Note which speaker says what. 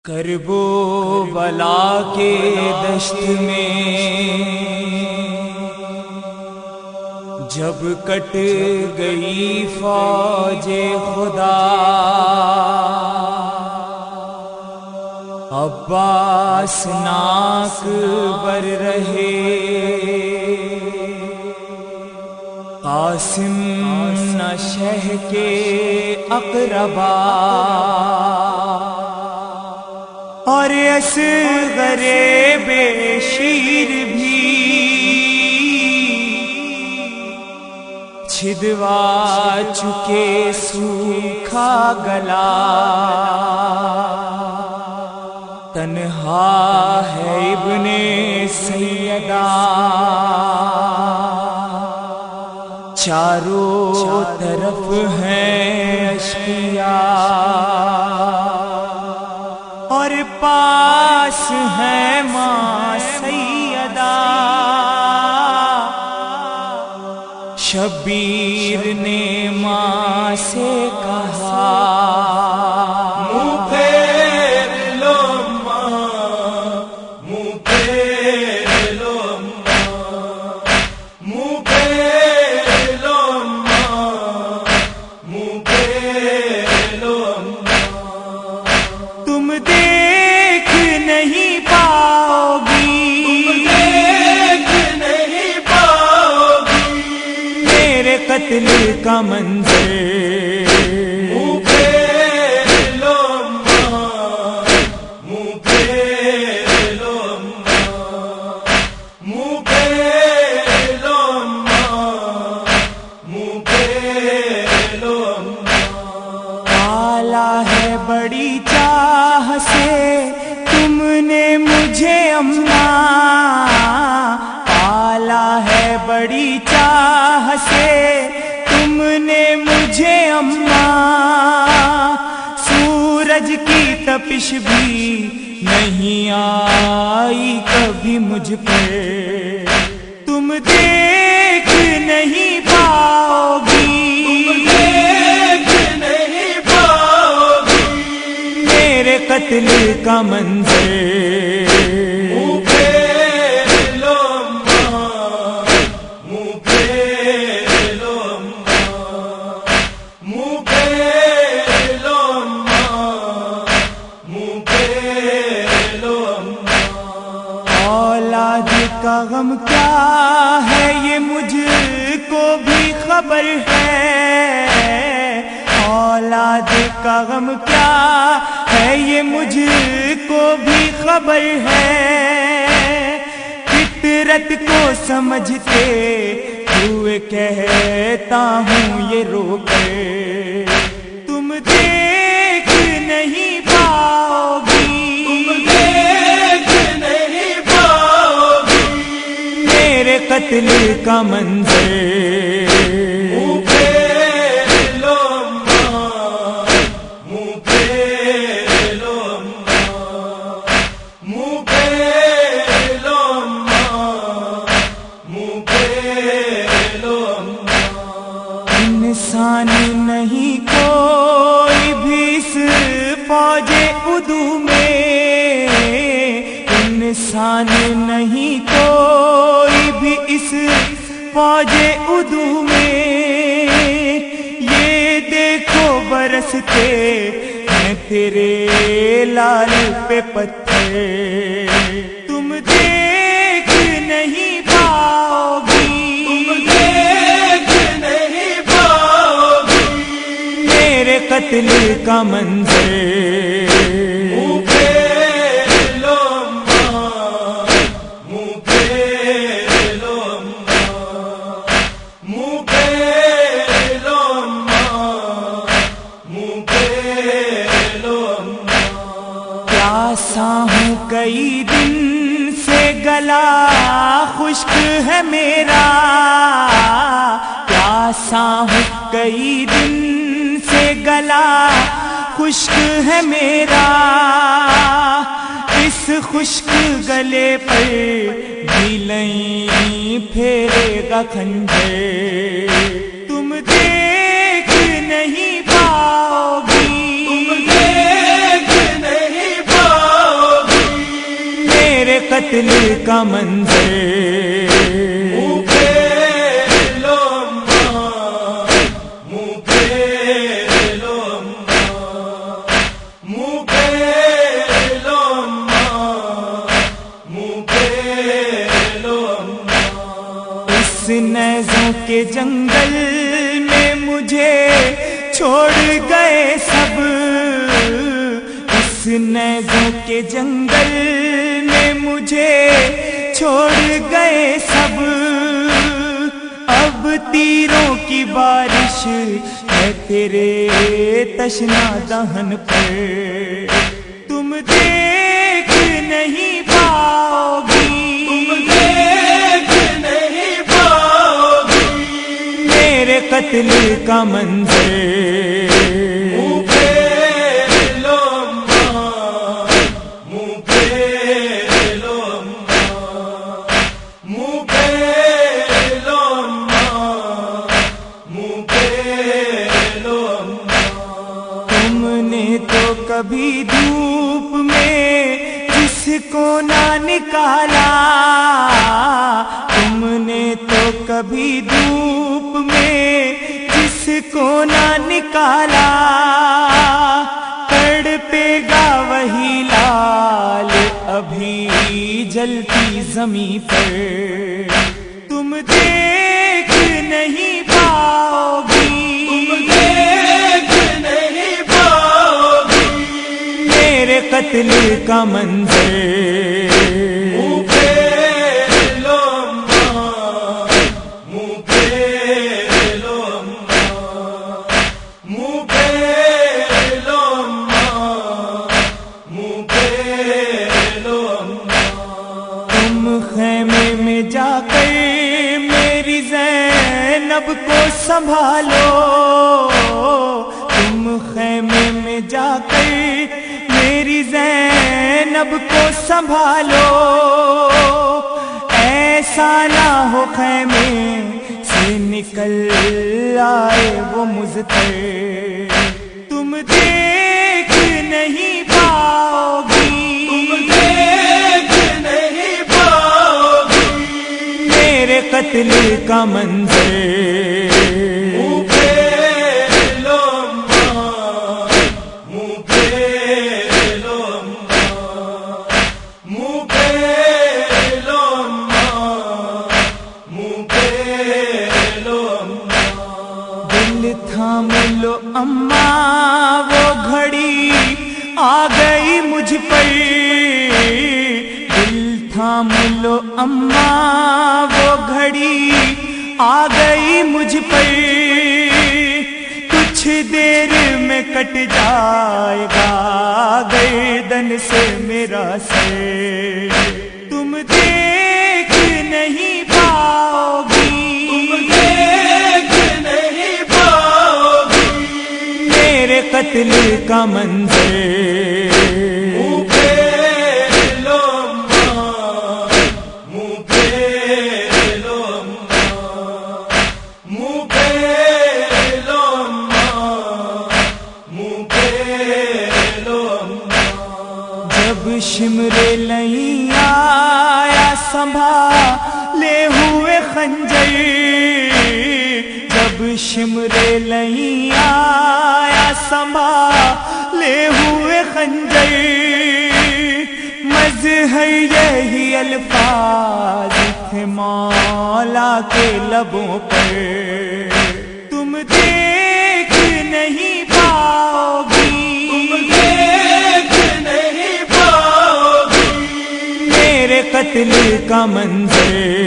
Speaker 1: کرب و بلا کے دشت میں جب کٹ گئی فوج خدا، عباس ناک بر رہے قاسم نہ شہ کے اقربا، اور اصغر بے شیر بھی چھدوا چکے سوکھا گلا، تنہا ہے ابن سیدہ چاروں طرف ہیں اشقیاء، اور پاس ہے ماں سیدہ۔ شبیر نے ماں سے کہا
Speaker 2: منہ پھیر لو ماں، منہ پھیر لو ماں، منہ پھیر لو ماں، منہ پھیر لو ماں،
Speaker 1: تم دیکھ نہیں پاؤ گی،
Speaker 2: دیکھ نہیں پاؤ گی
Speaker 1: میرے قتل کا منظر۔
Speaker 2: منہ پھیر لو ماں، منہ پھیر لو ماں، منہ پھیر لو ماں، منہ پھیر لو ماں۔
Speaker 1: پالا ہے بڑی چاہ سے تم نے مجھے اماں، پالا ہے بڑی چاہ سے تم نے مجھے اماں، سورج کی تپش بھی نہیں آئی کبھی مجھ پہ، تم دیکھ نہیں پاؤ گی،
Speaker 2: دیکھ نہیں پاؤ گی
Speaker 1: میرے قتل کا منظر۔
Speaker 2: منہ پھیر لو ماں، منہ پھیر لو ماں، منہ پھیر لو ماں، منہ پھیر لو ماں۔
Speaker 1: اولاد کا غم کیا ہے یہ مجھ کو بھی خبر ہے، اولاد کا غم کیا ہے یہ مجھ کو بھی خبر ہے، فطرت کو سمجھتے ہوئے کہتا ہوں یہ رو کر، تم دیکھ نہیں پاؤ گی،
Speaker 2: دیکھ نہیں پاؤ گی
Speaker 1: میرے قتل کا منظر۔
Speaker 2: منہ پھیر لو ماں، منہ پھیر لو ماں، منہ پھیر لو ماں، منہ پھیر لو ماں۔
Speaker 1: انسان نہیں کوئی بھی اس فوج عدو میں، انسان نہیں کوئی بھی اس فوج عدو میں، یہ دیکھو برستے ہیں تیرے لال پہ پتھر، تم دیکھ نہیں پاؤ گی،
Speaker 2: دیکھ نہیں پاؤ گی
Speaker 1: میرے قتل کا منظر۔
Speaker 2: منہ پھیر لو ماں، منہ پھیر لو ماں، منہ پھیر لو ماں، منہ پھیر لو ماں۔
Speaker 1: پیاسا ہوں کئی دن سے گلا خشک ہے میرا، پیاسا ہوں کئی دن سے گلا خشک ہے میرا، اس خشک گلے پر بھی نہیں پھیرے گا خنجر، تم دیکھ نہیں پاؤ گی،
Speaker 2: دیکھ نہیں پاؤ
Speaker 1: قتل کا منظر
Speaker 2: منہ پھیر لو اماں، منہ پھیر لو اماں، منہ پھیر لو اماں، منہ پھیر لو اماں۔
Speaker 1: اس نیزوں کے جنگل میں مجھے چھوڑ گئے سب، اس نیزوں کے جنگل میں مجھے چھوڑ گئے سب، اب تیروں کی بارش ہے تیرے تشنا دہن پر، تم دیکھ نہیں پاؤ گی، میرے قتل کا منظر
Speaker 2: منہ پھیر لو اماں، منہ پھیر لو اماں، منہ پھیر لو اماں، منہ پھیر لو اماں۔
Speaker 1: تم نے تو کبھی دھوپ میں جس کو نہ نکالا، تم نے تو کبھی دھوپ میں جس کو نہ نکالا، تڑپے گا وہی لال ابھی جلتی زمیں پر، تم دیکھ نہیں پاؤ گی، میرے قتل کا منظر
Speaker 2: منہ پھیر لو اماں، منہ پھیر لو اماں، منہ پھیر لو اماں، منہ پھیر لو اماں۔
Speaker 1: تم خیمے میں جا کر میری زینب کو سنبھالو، تم خیمے میں جا کر میری زینب کو سنبھالو، ایسا نہ ہو خیمے سے نکل آئے وہ مضطر، تم دیکھ نہیں پاؤ گی، میرے قتل کا منظر
Speaker 2: منہ پھیر لو اماں، منہ پھیر لو اماں، منہ پھیر لو اماں، منہ پھیر لو اماں۔
Speaker 1: دل تھام لو اماں، وہ گھڑی آ گئی مجھ پر، دل تھام لو اماں، وہ گھڑی آ گئی مجھ پر، کچھ دیر میں کٹ جائے گا گردن سے میرا سر، تم دیکھ نہیں پاؤ گی، میرے قتل کا منظر
Speaker 2: منہ پھیر لو اماں، منہ پھیر لو اماں، منہ پھیر لو اماں، منہ پھیر لو اماں۔
Speaker 1: جب شمر لئی آیا سنبھالے ہوئے خنجر، جب شمر لئی آیا سنبھالے ہوئے خنجر، مظہر یہی الفاظ تھے مولا کے لبوں پر، تم دیکھ نہیں پاؤ گی، میرے قتل کا منظر